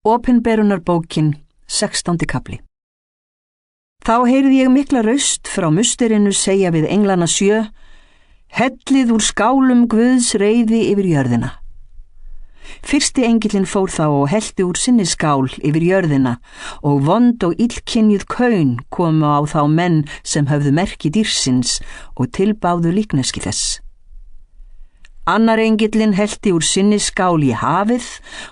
Opinberunarbókin, 16. kafli. Þá heyrði ég mikla raust frá musterinu segja við englana 7: Hellið úr skálum Guðs reiði yfir jörðina. Fyrsti engillinn fór þá og hellti úr sinni skál yfir jörðina, og vond og illkynjuð kaun komu á þá menn sem höfðu merki dýrsins og tilbáðu líkneski þess. Annar engillinn hellti úr sinni skál í hafið,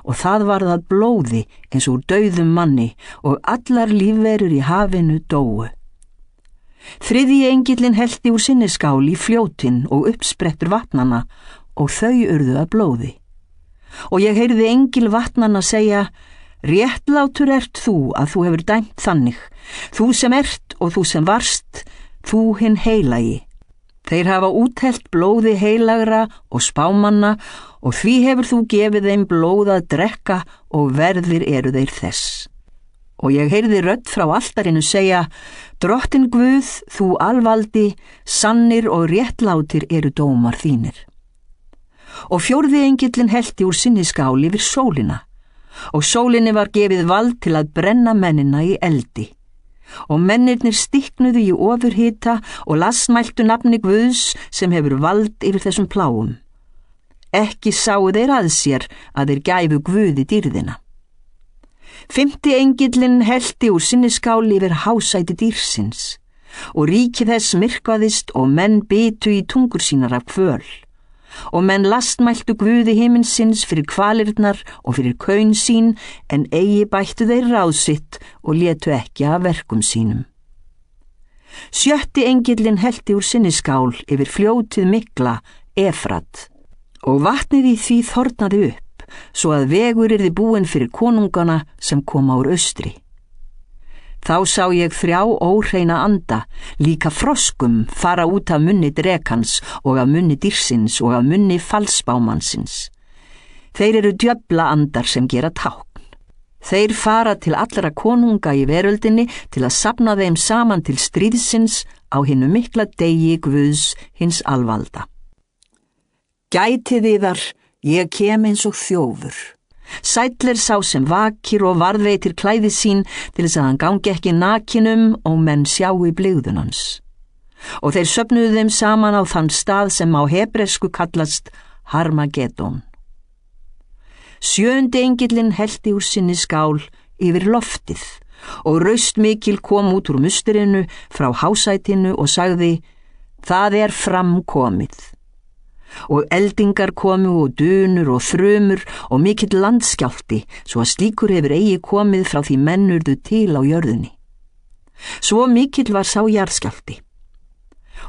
og það varð að blóði eins og úr dauðum manni, og allar lífverur í hafinu dóu. Þriðji engillinn hellti úr sinni skál í fljótin og uppsprettur vatnanna, og þau urðu að blóði. Og ég heyrði engil vatnanna segja: Réttlátur ert þú að þú hefur dæmt þannig, þú sem ert og þú sem varst, þú hinn heilagi. Þeir hafa úthellt blóði heilagra og spámanna, og því hefur þú gefið þeim blóð að drekka, og verðir eru þeir þess. Og ég heyrði rödd frá altarinu segja: Drottinn Guð, þú alvaldi, sannir og réttlátir eru dómar þínir. Og fjórði engillinn hellti úr sinni skál yfir sólina, og sólinni var gefið vald til að brenna mennina í eldi. Og mennirnir stiknuðu í ofurhita og lastmæltu nafni Guðs sem hefur vald yfir þessum pláum. Ekki sáu þeir að sér að þeir gæfu Guði dýrðina. Fimmti engillinn hellti úr sinni skál yfir hásæti dýrsins, og ríki þess myrkvaðist og menn bitu í tungur sínar af kvöl. Og menn lastmæltu Guði himinsins fyrir kvalirnar og fyrir kaun sín, en eigi bættu þeir ráð sitt og létu ekki af verkum sínum. Sjötti engillinn hellti úr sinni skál yfir fljótið mikla, Efrat, og vatnið í því þornaði upp, svo að vegur yrði búinn fyrir konungana sem koma úr austri. Þá sá ég 3 óhreina anda, líka froskum, fara út af munni drekans og af munni dýrsins og af munni falsbámannsins. Þeir eru djöfla andar sem gera tákn. Þeir fara til allra konunga í veröldinni til að safna þeim saman til stríðsins á hinu mikla degi Guðs hins alvalda. Gætið yðar, ég kem eins og þjófur. Sæll er sá sem vakir og varðveitir klæði sín til þess að hann gangi ekki nakinum og menn sjái blygðun hans. Og þeir söfnuðu þeim saman á þann stað sem á hebresku kallast Harmagedón. Sjöundi engillinn hellti úr sinni skál yfir loftið, og raust mikil kom út úr musterinu frá hásætinu og sagði: Það er framkomið. Og eldingar komu og dunur og þrumur og mikill landskjálfti, svo að slíkur hefur eigi komið frá því menn urðu til á jörðinni. Svo mikill var sá jarðskjálfti.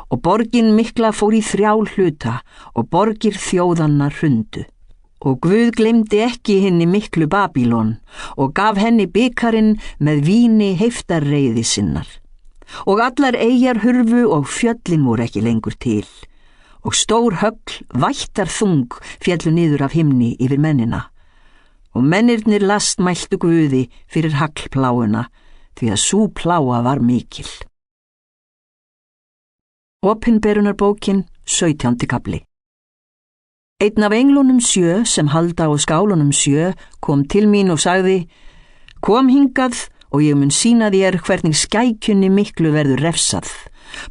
Og borgin mikla fór í 3 hluta, og borgir þjóðanna hrundu. Og Guð gleymdi ekki hinni miklu Babýlon, og gaf henni bikarinn með víni heiftarreiði sinnar. Og allar eyjar hurfu og fjöllin voru ekki lengur til. Og stór högl, vættar þung, féllu niður af himni yfir mennina. Og mennirnir lastmæltu Guði fyrir haglpláuna, því að sú pláa var mikil. Opinberunarbókin, 17. kafli. Einn af englunum 7 sem halda á skálunum 7 kom til mín og sagði: Kom hingað og ég mun sýna þér hvernig skækjunni miklu verður refsað,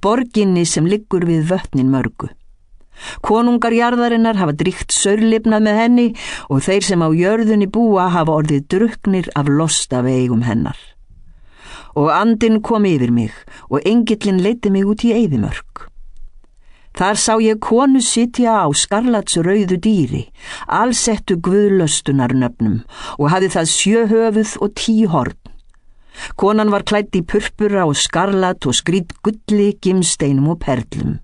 borginni sem liggur við vötnin mörgu. Konungar jarðarinnar hafa dríkt saurlifnað með henni, og þeir sem á jörðunni búa hafa orðið drukknir af lostaveigum hennar. Og andinn kom yfir mig, og engillinn leiddi mig út í eyðimörk. Þar sá ég konu sitja á skarlatsrauðu dýri, alsettu guðlöstunarnöfnum, og hafði það 7 höfuð og 10 horn. Konan var klædd í purpura og skarlat og skrýdd gulli, gimsteinum og perlum.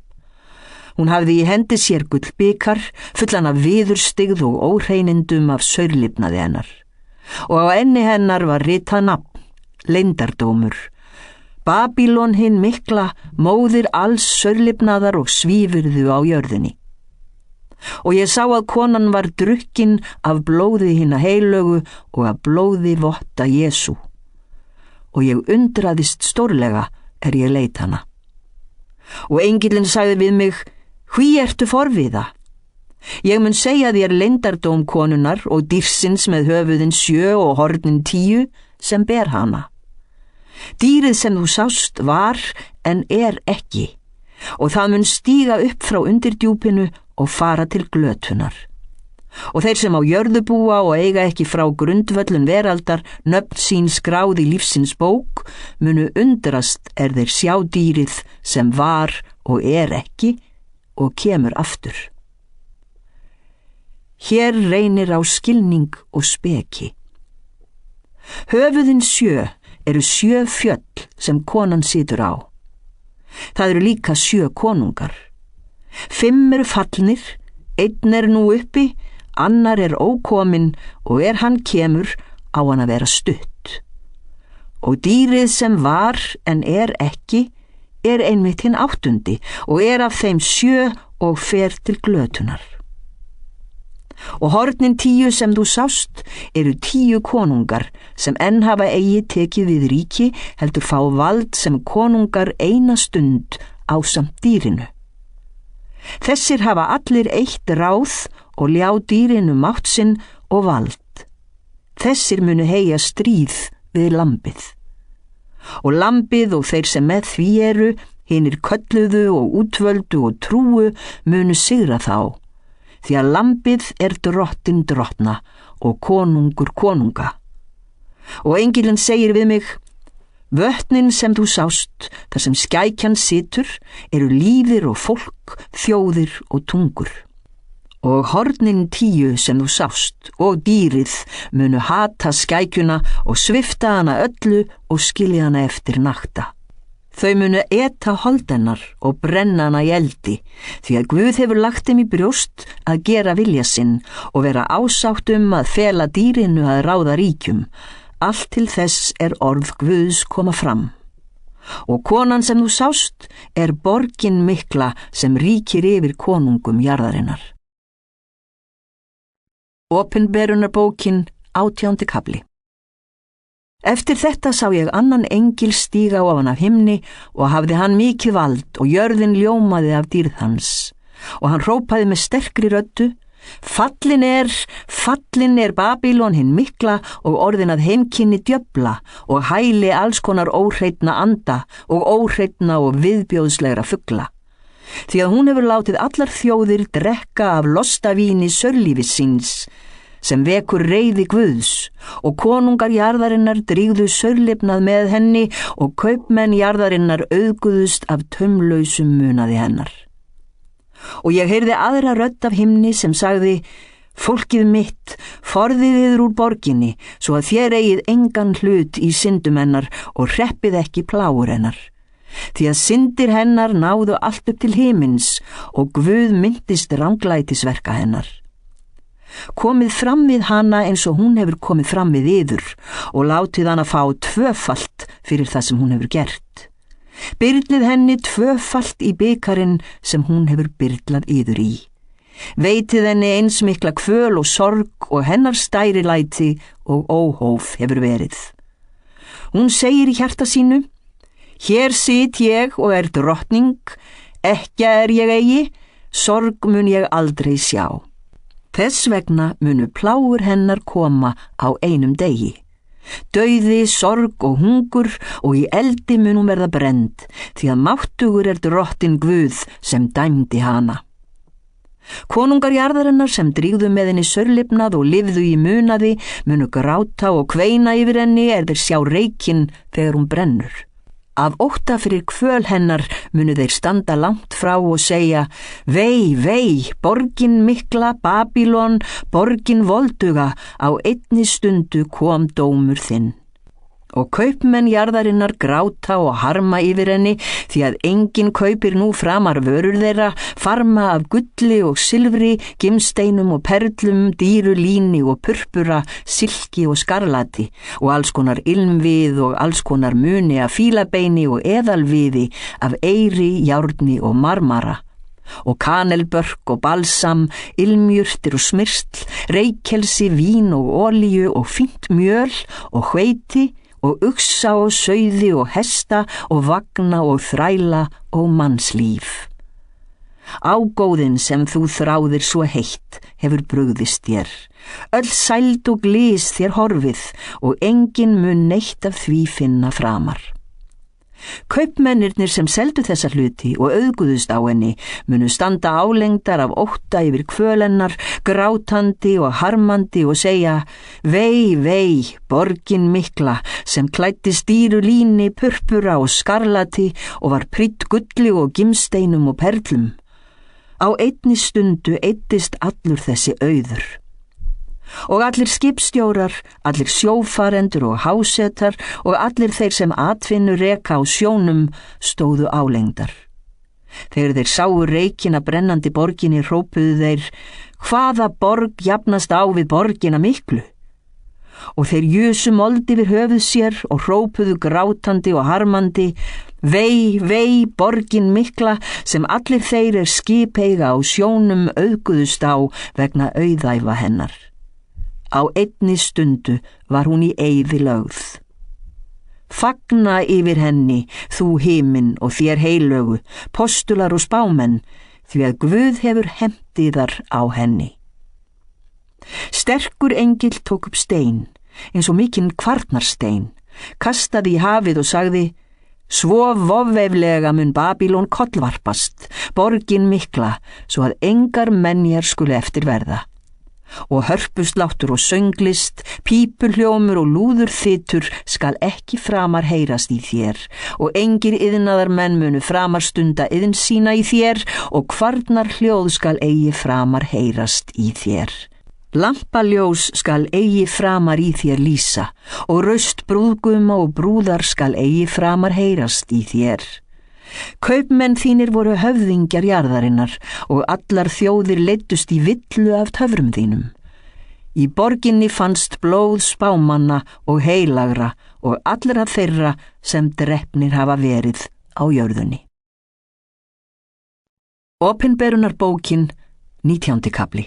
Hún hafði í hendi sér gullbikar, fullan af viðurstigð og óhreinindum af saurlifnaði hennar. Og á enni hennar var ritað nafn, leyndardómur: Babýlon hinn mikla, móðir alls saurlifnaðar og svífurðu á jörðinni. Og ég sá að konan var drukkin af blóði hinna heilögu og af blóði votta Jesú. Og ég undraðist stórlega ég leit hana. Og engillinn sagði við mig: Hví ertu forviða? Ég mun segja þér leyndardóm konunnar og dýrsins með höfuðin 7 og hornin 10 sem ber hana. Dýrið sem þú sást var en ekki, og það mun stíga upp frá undirdjúpinu og fara til glötunar. Og þeir sem á jörðu búa og eiga ekki frá grundvöllun veraldar nöfn sín skráð í lífsins bók munu undrast þeir sjá dýrið sem var og ekki og kemur aftur. Hér reynir á skilning og speki. Höfuðin 7 eru 7 fjöll sem konan situr á. Það eru líka 7 konungar. 5 eru fallnir, 1 nú uppi, annar ókominn og hann kemur á hann að vera stutt. Og dýrið sem var en ekki einmitt hinn 8. og af þeim 7 og fer til glötunar. Og hornin 10 sem þú sást eru 10 konungar sem enn hafa eigi tekið við ríki heldur fá vald sem konungar eina stund ásamt dýrinu. Þessir hafa allir eitt ráð og ljá dýrinu mátt sinn og vald. Þessir munu heyja stríð við lambið. Og lambið og þeir sem með því eru, hinir kölluðu og útvöldu og trúu, munu sigra þá. Því að lambið drottin drottna og konungur konunga. Og engilinn segir við mig, vötnin sem þú sást, þar sem skækjan situr, eru líðir og fólk, þjóðir og tungur. Og hornin 10 sem þú sást og dýrið munu hata skækjuna og svifta hana öllu og skilja hana eftir nakta. Þau munu eta hold hennar og brenna hana í eldi, því að Guð hefur lagt þeim í brjóst að gera vilja sinn og vera ásátt að fela dýrinu að ráða ríkjum. Allt til þess orð Guðs koma fram. Og konan sem þú sást borgin mikla sem ríkir yfir konungum jarðarinnar. Opinberunarbókin 18. kafli. Eftir þetta sá ég annan engil stíga ofan af himni og hafði hann mikið vald og jörðin ljómaði af dýrð hans. Og hann hrópaði með sterkri röddu, fallin Babýlon hinn mikla og orðin að heimkynni djöfla og hæli alls konar óhreitna anda og óhreitna og viðbjóðslegra fugla. Því að hún hefur látið allar þjóðir drekka af lostavíni sörlífis síns, sem vekur reiði Guðs, og konungar jarðarinnar drígðu sörlifnað með henni og kaupmenn jarðarinnar auðguðust af taumlausum munaði hennar. Og ég heyrði aðra rödd af himni sem sagði, fólkið mitt, forðið yður úr borginni, svo að þér eigið engan hlut í syndum hennar og hreppið ekki plágur hennar. Því að syndir hennar náðu allt upp til himins og Guð myndist ranglætisverka hennar. Komið fram við hana eins og hún hefur komið fram við yður og látið hana fá 2-falt fyrir það sem hún hefur gert. Byrlið henni 2-falt í bikarinn sem hún hefur byrlað yður í. Veitið henni eins mikla kvöl og sorg og hennar stærilæti og óhóf hefur verið. Hún segir í hjarta sínu, hér sit ég og drottning, ekki ég eigi, sorg mun ég aldrei sjá. Þess vegna munu plágur hennar koma á einum degi. Dauði, sorg og hungur og í eldi mun hún verða brennd, því að máttugur drottin Guð sem dæmdi hana. Konungar jarðarinnar sem drígðu með henni sörlifnað og lifðu í munaði munu gráta og kveina yfir henni þeir sjá reikinn þegar hún brennur. Af ótta fyrir kvöl hennar munu þeir standa langt frá og segja, vei, borgin mikla, Babýlon, borgin volduga, á einni stundu kom dómur þinn. Og kaupmenn jarðarinnar gráta og harma yfir henni, því að enginn kaupir nú framar vörur þeirra, farma af gulli og silfri, gimsteinum og perlum, dýru líni og purpura, silki og skarlati, og alls konar ilmvið og alls konar muni af fílabeini og eðalviði, af eyri, járni og marmara. Og kanelbörk og balsam, ilmjurtir og smyrsl, reykelsi, vín og olíu og fínt mjöl og hveiti, og uxa og sauði og hesta og vagna og þræla og mannslíf. Ágóðin sem þú þráðir svo heitt hefur brugðist þér. Öll sæld og glys þér horfið og enginn mun neitt af því finna framar. Kaupmennirnir sem seldu þessa hluti og auðguðust á henni munu standa álengdar af ótta yfir kvöl hennar, grátandi og harmandi og segja: Vei, vei, borgin mikla sem klæddi stýru líni, purpura og skarlati og var prydd gulli og gimsteinum og perlum. Á einni stundu eyddist allur þessi auður. Og allir skipstjórar, allir sjófarendur og hásetar og allir þeir sem atvinnu reka á sjónum stóðu álengdar. Þegar þeir sáu reikina brennandi borginni hrópuðu þeir: Hvaða borg jafnast á við borgina miklu? Og þeir jusu mold yfir höfuð sér og hrópuðu grátandi og harmandi: Vei, vei, borgin mikla sem allir þeir skipeiga á sjónum auðguðust á vegna auðæfa hennar. Á einni stundu var hún í eyði lögð. Fagna yfir henni, þú himinn og þér heilögu, postular og spámenn, því að Guð hefur hefnt yðar á henni. Sterkur engill tók upp stein, eins og mikinn kvarnarstein, kastaði í hafið og sagði: Svo vofveiflega mun Babýlon kollvarpast, borgin mikla, svo að engar menjar skulu eftir verða. Og hörpusláttur og sönglist, pípulhljómur og lúðurþytur skal ekki framar heyrast í þér, og engir iðnaðar menn munu framar stunda iðn sína í þér, og kvarnar hljóð skal eigi framar heyrast í þér. Lampaljós skal eigi framar í þér lýsa, og raust brúðguma og brúðar skal eigi framar heyrast í þér. Kaupmenn þínir voru höfðingjar jarðarinnar og allar þjóðir leiddust í villu af töfrum þínum. Í borginni fannst blóð spámanna og heilagra og allra þeirra sem drepnir hafa verið á jörðunni. Opinberunarbókin, 19. kafli.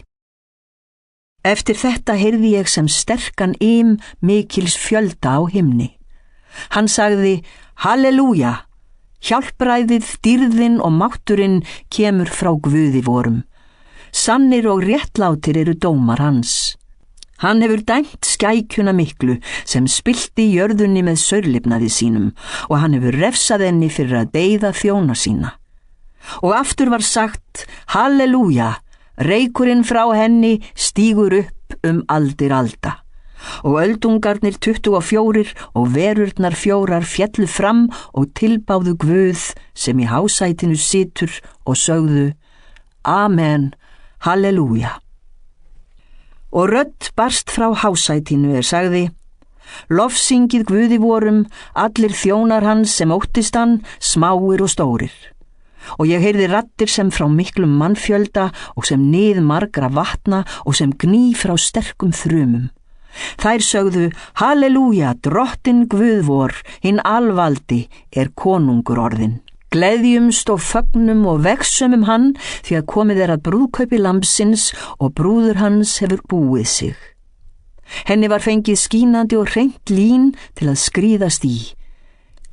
Eftir þetta heyrði ég sem sterkan mikils fjölda á himni. Hann sagði: Halleluja! Hjálpræðið, dýrðin og mátturinn kemur frá Guði vorum. Sannir og réttlátir eru dómar hans. Hann hefur dæmt skækjuna miklu sem spillti jörðunni með saurlifnaði sínum og hann hefur refsað henni fyrir að deyða þjóna sína. Og aftur var sagt: Halleluja! Reykurinn frá henni stígur upp aldir alda. Og öldungarnir 24 og verurnar 4 féllu fram og tilbáðu Guð sem í hásætinu situr og sögðu: Amen, halleluja. Og rödd barst frá hásætinu sagði: Lofsyngið Guði vorum, allir þjónar hans sem óttist hann, smáir og stórir. Og ég heyrði raddir sem frá miklum mannfjölda og sem nið margra vatna og sem gný frá sterkum þrumum. Þær sögðu: Halleluja, drottin Guð vor, hinn alvaldi, konungur orðinn. Gleðjumst og fögnum og vegsumum hann, því að komið að brúðkaupi lambsins og brúður hans hefur búið sig. Henni var fengið skínandi og hreint lín til að skríðast í.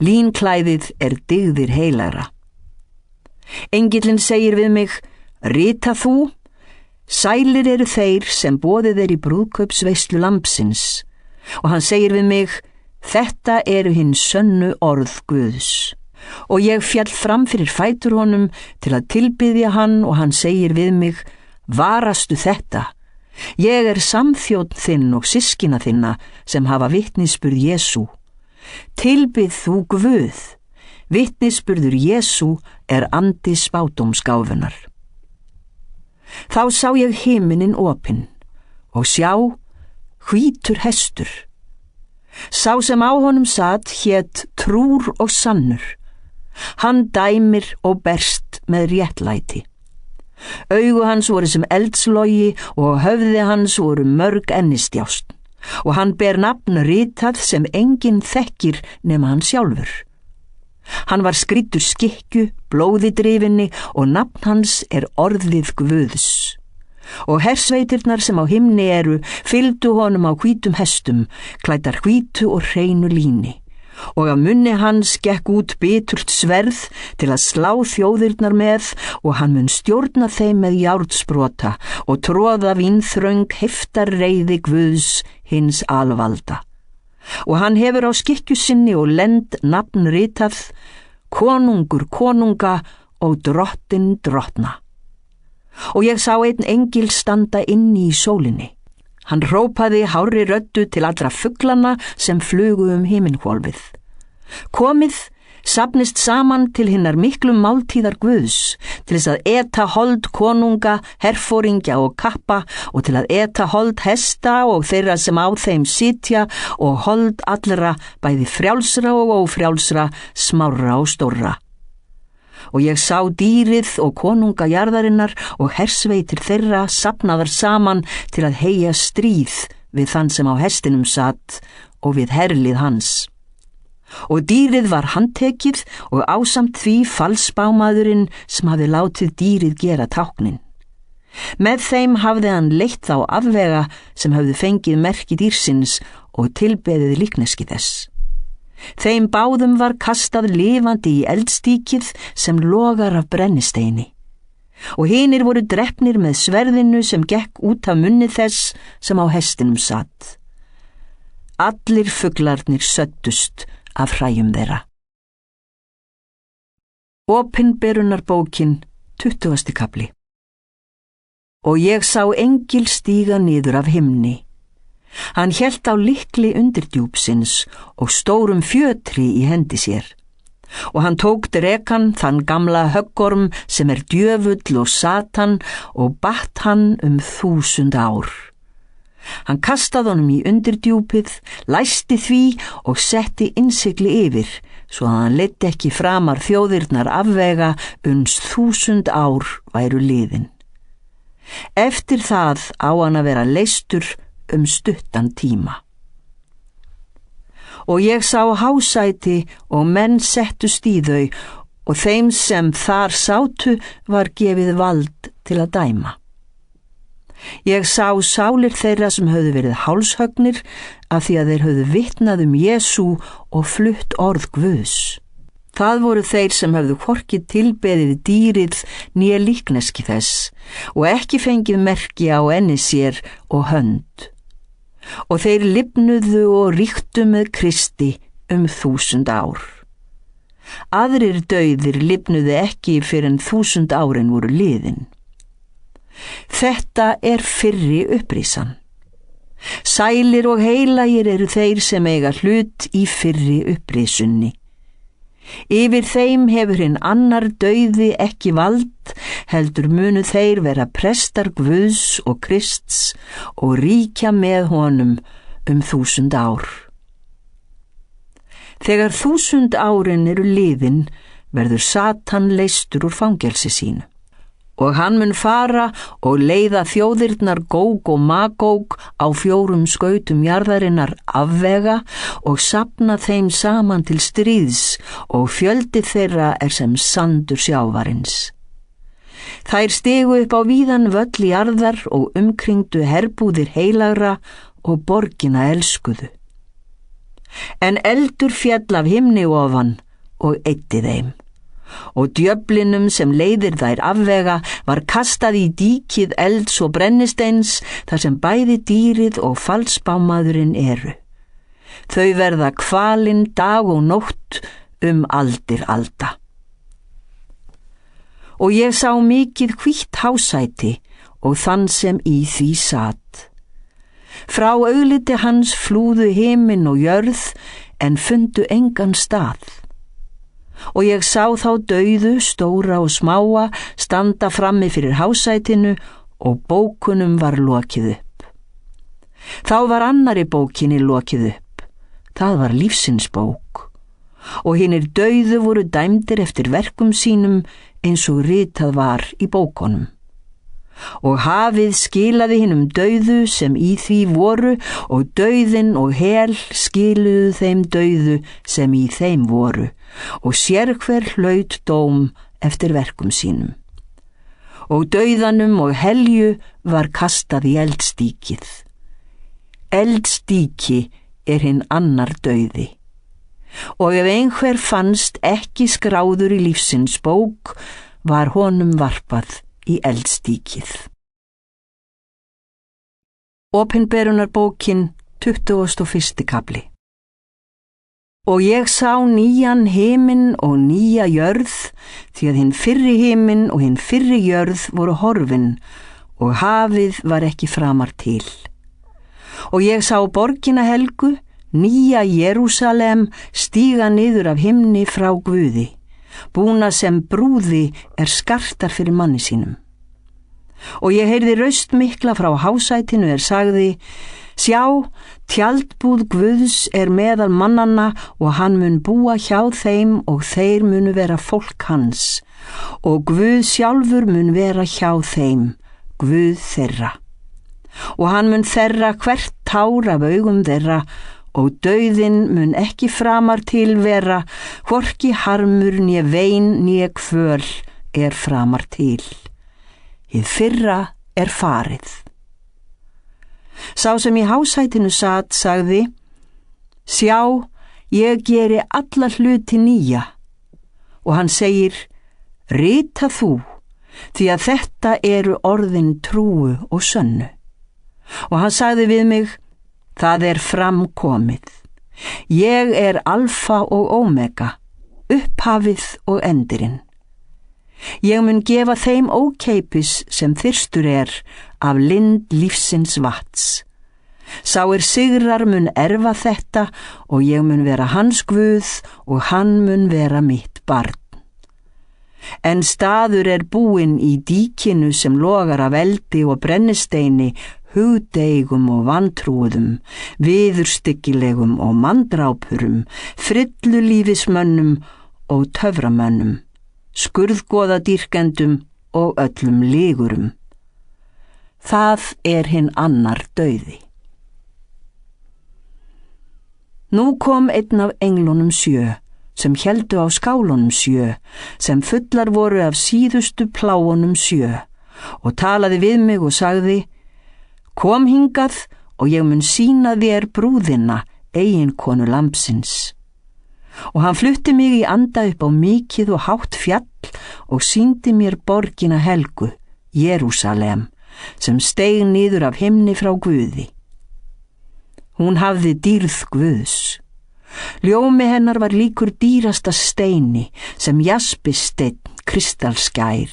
Línklæðið dygðir heilagra. Engillinn segir við mig: Rita þú? Sælir eru þeir sem boðið í brúðkaupsveislu lambsins. Og hann segir við mig: Þetta eru hinn sönnu orð Guðs. Og ég fjall fram fyrir fætur honum til að tilbiðja hann og hann segir við mig: Varastu þetta? Ég samþjónn þinn og systkina þinna sem hafa vitnisburð Jesú. Tilbið þú Guð. Vitnisburður Jesú andi spádómsgáfunnar. Þá sá ég himinin opinn og sjá, hvítur hestur. Sá sem á honum sat hét Trúr og sannur. Hann dæmir og berst með réttlæti. Augu hans voru sem eldslogi og höfði hans voru mörg ennistjást. Og hann ber nafn ritað sem enginn þekkir nema hann sjálfur. Hann var skrýddur skikkju, blóði drifinni og nafn hans orðið Guðs. Og hersveitirnar sem á himni fylgdu honum á hvítum hestum, klæddar hvítu og hreinu líni. Og af munni hans gekk út biturt sverð til að slá þjóðirnar með, og hann mun stjórna þeim með járnsprota og troða vínþröng heiftarreiði Guðs hins alvalda. Og hann hefur á skikkju sinni og lend nafn ritað, konungur konunga og drottin drottna. Og ég sá einn engil standa inni í sólinni. Hann hrópaði hárri röddu til allra fuglana sem flugu himinhvolfið. Komið, safnist saman til hinnar miklu máltíðar Guðs, til þess að eta hold konunga, herforingja og kappa, og til að eta hold hesta og þeirra sem á þeim sitja, og hold allra, bæði frjálsra og ófrjálsra, smárra og stórra. Og ég sá dýrið og konunga jarðarinnar og hersveitir þeirra safnaðar saman til að heyja stríð við þann sem á hestinum satt og við herlið hans. Og dýrið var handtekið og ásamt því falsbámaðurinn sem hafði látið dýrið gera táknin. Með þeim hafði hann leitt þá afvega sem hafði fengið merki dýrsins og tilbeðið líkneski þess. Þeim báðum var kastað lifandi í eldstíkið sem logar af brennisteini. Og hinir voru drepnir með sverðinu sem gekk út af munni þess sem á hestinum satt. Allir fuglarnir söddust af hræjum þeirra. Opinberunarbókin, 20. kafli. Og ég sá engil stíga niður af himni. Hann hélt á lykli undirdjúpsins og stórum fjötri í hendi sér. Og hann tók drekann, þann gamla höggorm sem djöfull og Satan, og batt hann 1000 ár. Hann kastaði honum í undirdjúpið, læsti því og setti innsigli yfir, svo að hann leiddi ekki framar þjóðirnar afvega 1000 ár væru liðin. Eftir það á hann að vera leystur stuttan tíma. Og ég sá hásæti og menn settust í þau, og þeim sem þar sátu var gefið vald til að dæma. Ég sá sálir þeirra sem höfðu verið hálshöggnir af því að þeir höfðu vitnað Jesú og flutt orð Guðs. Það voru þeir sem höfðu hvorki tilbeðið dýrið né líkneski þess og ekki fengið merki á enni sér og hönd. Og þeir lifnuðu og ríktu með Kristi 1000 ár. Aðrir dauðir lifnuðu ekki fyrr en 1000 árin voru liðin. Þetta fyrri upprísan. Sælir og heilagir eru þeir sem eiga hlut í fyrri upprísunni. Yfir þeim hefur hinn annar dauði ekki vald, heldur munu þeir vera prestar Guðs og Krists og ríkja með honum 1000 ár. Þegar 1000 árin eru liðin, verður Satan leystur úr fangelsi sínu. Og hann mun fara og leiða þjóðirnar Góg og Magóg á 4 skautum jarðarinnar afvega og safna þeim saman til stríðs, og fjöldi þeirra sem sandur sjávarins. Þær stigu upp á víðan völl jarðar og umkringdu herbúðir heilagra og borgina elskuðu. En eldur féll af himni ofan og eyddi þeim. Og djöflinum sem leiðir þær afvega var kastað í díkið elds og brennisteins, þar sem bæði dýrið og falsbámaðurinn eru. Þau verða kvalin dag og nótt aldir alda. Og ég sá mikið hvítt hásæti og þann sem í því sat. Frá augliti hans flúðu himinn og jörð, en fundu engan stað. Og ég sá þá dauðu, stóra og smáa, standa frammi fyrir hásætinu, og bókunum var lokið upp. Þá var annarri bókinni lokið upp. Það var lífsins bók. Og hinir dauðu voru dæmdir eftir verkum sínum, eins og ritað var í bókunum. Og hafið skilaði hinum dauðu sem í því voru, og dauðinn og hel skiluðu þeim dauðu sem í þeim voru, og sérhver hlaut dóm eftir verkum sínum. Og dauðanum og helju var kastað í eldstíkið. Eldstíki hinn annar dauði. og ef einhver fannst ekki skráður í lífsins bók, var honum varpað í eldstíkið. Opinberunarbókin 21. kafli. Og ég sá nýjan himinn og nýja jörð, því að hinn fyrri himinn og hinn fyrri jörð voru horfin, og hafið var ekki framar til. Og ég sá borgina helgu, nýja Jerúsalem, stíga niður af himni frá Guði, búna sem brúði skartar fyrir manni sínum. Og ég heyrði raust mikla frá hásætinu sagði: Sjá, tjaldbúð Guðs meðal mannanna og hann mun búa hjá þeim og þeir munu vera fólk hans og Guð sjálfur mun vera hjá þeim, Guð þeirra. Og hann mun þerra hvert tár af augum þeirra og dauðinn mun ekki framar til vera, hvorki harmur né vein né kvöl framar til. Hið fyrra farið. Sá sem í hásætinu sat sagði: Sjá, ég geri alla hluti nýja. Og hann segir: Rita þú, því að þetta orðin trúu og sönnu. Og hann sagði við mig: Það framkomið. Ég alfa og omega, upphafið og endirinn. Ég mun gefa þeim ókeypis sem þyrstur af lind lífsins vatns. Sá sigrar mun erfa þetta og ég mun vera hans Guð og hann mun vera mitt barn. En staður búinn í díkinu sem logar af eldi og brennisteini, hugdeigum og vantrúðum, viðurstyggilegum og manndrápurum, frillulífismönnum og töframönnum, skurðgoðadýrkendum og öllum ligurum. Það hinn annar dauði. Nú kom einn af englunum 7, sem héldu á skálunum 7, sem fullar voru af síðustu pláunum 7, og talaði við mig og sagði: Kom hingað og ég mun sýna þér brúðina, eiginkonu lambsins. Og hann flutti mig í anda upp á mikið og hátt fjall og sýndi mér borgina helgu, Jerúsalem, sem steig niður af himni frá Guði. Hún hafði dýrð Guðs. Ljómi hennar var líkur dýrasta steini, sem jaspisteinn kristalskær.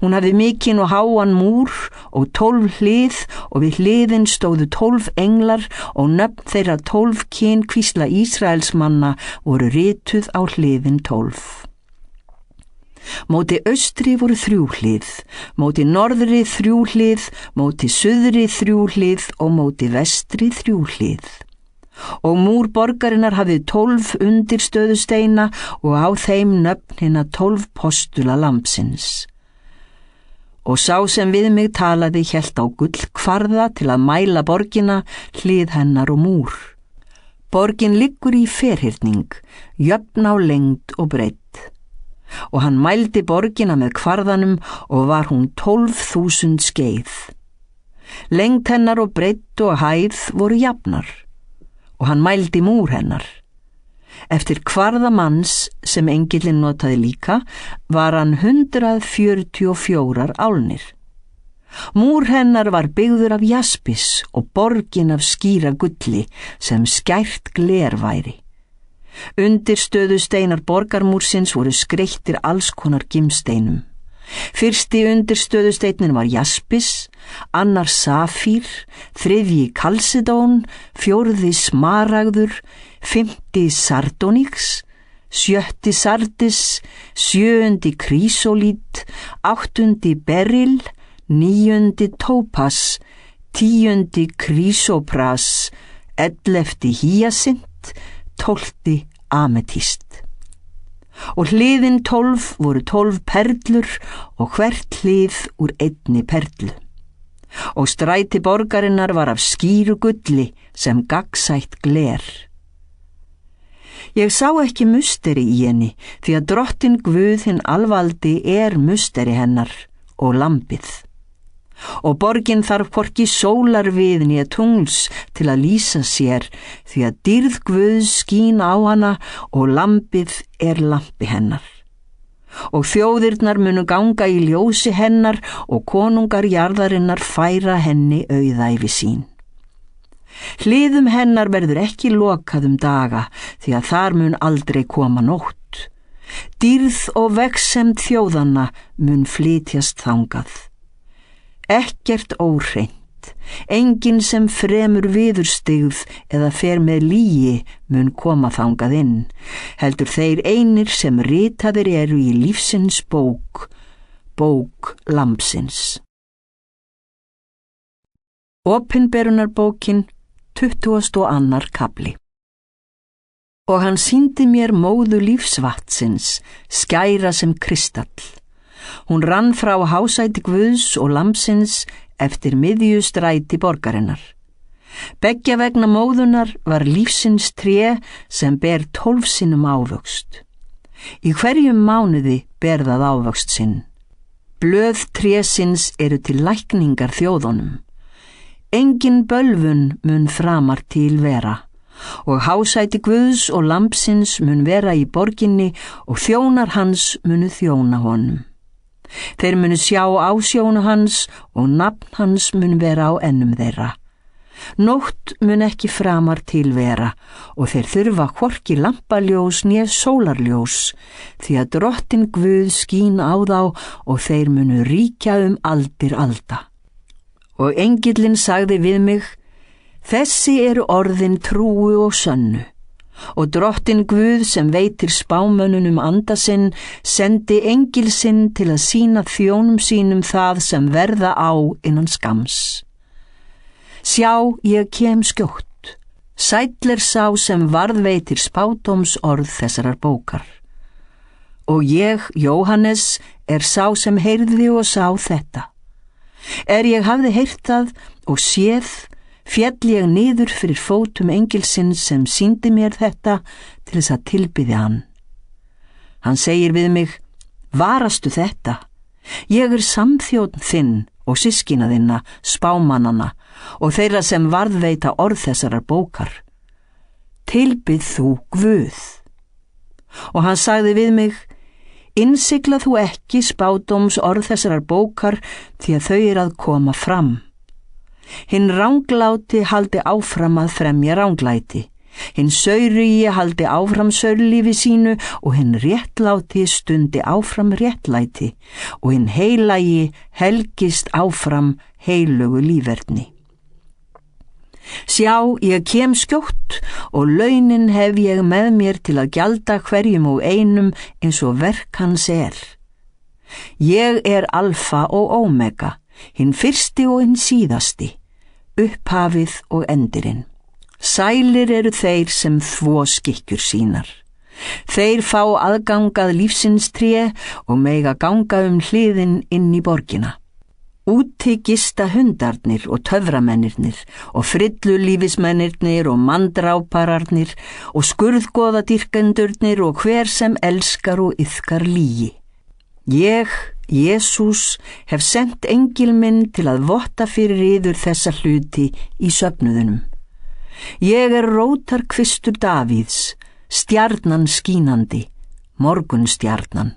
Hún hafði mikinn og háan múr og 12 hlið og við hliðin stóðu 12 englar og nöfn þeirra 12 kynkvísla Ísraelsmanna voru rituð á hliðin 12. Móti austri voru 3 hlið, móti norðri 3 hlið, móti suðri 3 hlið og móti vestri 3 hlið. Og múr borgarinnar hafði 12 undirstöðusteina og á þeim nöfn hinna 12 postula lambsins. Og sá sem við mig talaði hélt á gullkvarða til að mæla borgina, hlið hennar og múr. Borgin liggur í ferhyrning, jöfn á lengd og breidd. Og hann mældi borgina með kvarðanum og var hún 12.000 skeið. Lengd hennar og breidd og hæð voru jafnar. Og hann mældi múr hennar. Eftir kvarðamanns sem engillinn notaði líka var hann 144 álnir. Múr hennar var byggður af jaspis og borgin af skýra gulli sem skært gler væri. Undirstöðusteinar borgarmúrsins voru skreyttir alls konar gimsteinum. Fyrsti undirstöðusteinin var jaspis, annar safír, þriðji kalsedón, fjórði smaragður, 5. sardonyx, 7. sardis, 7. krísolít, 8. beril, 9. tópas, 10. krísopras, 11. hýasint, 12. ametist. Og hliðin 12 voru 12 perlur og hvert hlið úr einni perlu. Og stræti borgarinnar var af skýru gulli sem gagnsætt gler. Ég sá ekki musteri í henni, því að drottin Guð hinn alvaldi musteri hennar og lambið. Og borgin þarf hvorki sólar við né tungls til að lýsa sér, því að dýrð Guðs skín á hana og lambið er lampi hennar. Og þjóðirnar munu ganga í ljósi hennar og konungar jarðarinnar færa henni auðæfi sín. Hliðum hennar verður ekki lokað daga, því að þar mun aldrei koma nótt. Dýrð og vegsemd þjóðanna mun flytjast þangað. Ekkert óhreint, enginn sem fremur viðurstyggð eða fer með lygi mun koma þangað inn, heldur þeir einir sem ritaðir eru í lífsins bók, bók lambsins. Opinberunarbókin, 22. kafli. Og hann sýndi mér móðu lífsvatsins, skæra sem kristall. Hún rann frá hásæti Guðs og lambsins eftir miðju stræti borgarinnar. Beggja vegna móðunar var lífsins tré sem ber 12 sinnum ávöxt. Í hverjum mánuði ber það ávöxt sinn. Blöð trésins eru til lækningar þjóðunum. Engin bölvun mun framar til vera. Og hásæti Guðs og lambsins mun vera í borginni og þjónar hans munu þjóna honum. Þeir munu sjá ásjónu hans og nafn hans mun vera á ennum þeirra. Nótt mun ekki framar til vera og þeir þurfa hvorki lampaljós né sólarljós, því að Drottinn Guð skín á þá og þeir munu ríkja aldir alda. Og engillinn sagði við mig, þessi eru orðin trúu og sönnu. Og Drottinn Guð sem veitir spámönnunum anda sinn sendi engil sinn til að sýna þjónum sínum það sem verða á innan skams. Sjá, ég kem skjótt. Sæll er sá sem varðveitir spádóms orð þessarar bókar. Og ég, Jóhannes, er sá sem heyrði og sá þetta. Ég hafði heyrt það og séð, féll ég niður fyrir fótum engilsins sem sýndi mér þetta til þess að tilbiðja hann. Hann segir við mig, varastu þetta? Ég er samþjónn þinn og systkina þinna, spámannana og þeirra sem varðveita orð þessarar bókar. Tilbið þú Guð. Og hann sagði við mig, innsigla þú ekki spádóms orð þessarar bókar því að þau eru að koma fram. Hinn rangláti haldi áfram að fremja ranglæti, hinn saurugi haldi áfram saurlífi sínu og hinn réttláti stundi áfram réttlæti og hinn heilagi helgist áfram heilugu líferni. Sjá, ég kem skjótt og launin hef ég með mér til að gjalda hverjum og einum eins og verk hans er. Ég er alfa og omega, hinn fyrsti og hinn síðasti, upphafið og endirinn. Sælir eru þeir sem þvo skikkjur sínar. Þeir fá aðgangað lífsins tré og mega ganga hliðin inn í borgina. Úti gista hundarnir og töframennirnir og frillulífismennirnir og mandrápararnir og skurðgoðadýrkendurnir og hver sem elskar og iðkar lygi. Ég, Jesús, hef sent engil minn til að votta fyrir yður þessa hluti í söfnuðunum. Ég er rótarkvistur Davíðs, stjarnan skínandi, morgunstjarnan.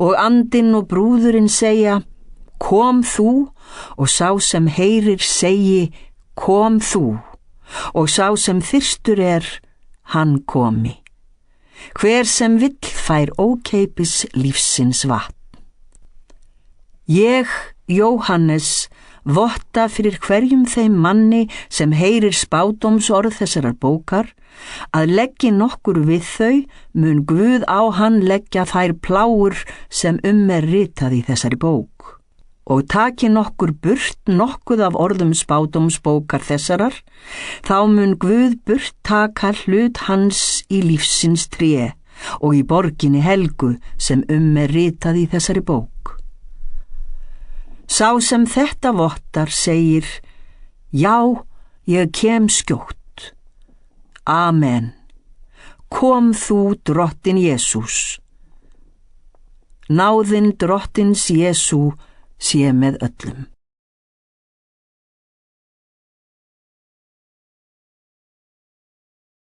Og andinn og brúðurinn segja, kom þú, og sá sem heyrir segi, kom þú, og sá sem þyrstur er, hann komi. Hver sem vill fær ókeipis lífsins vatn. Ég, Jóhannes, votta fyrir hverjum þeim manni sem heyrir spádómsorð þessarar bókar, að leggi nokkur við þau, mun Guð á hann leggja þær plágur sem er ritað í þessari bók. Og taki nokkur burt nokkuð af orðum spádómsbókar þessarar, þá mun Guð burt taka hlut hans í lífsins tré og í borginni helgu sem er ritað í þessari bók. Sá sem þetta vottar segir, já, ég kem skjótt. Amen. Kom þú, Drottinn Jesús. Náðin Drottins Jesú sé með öllum.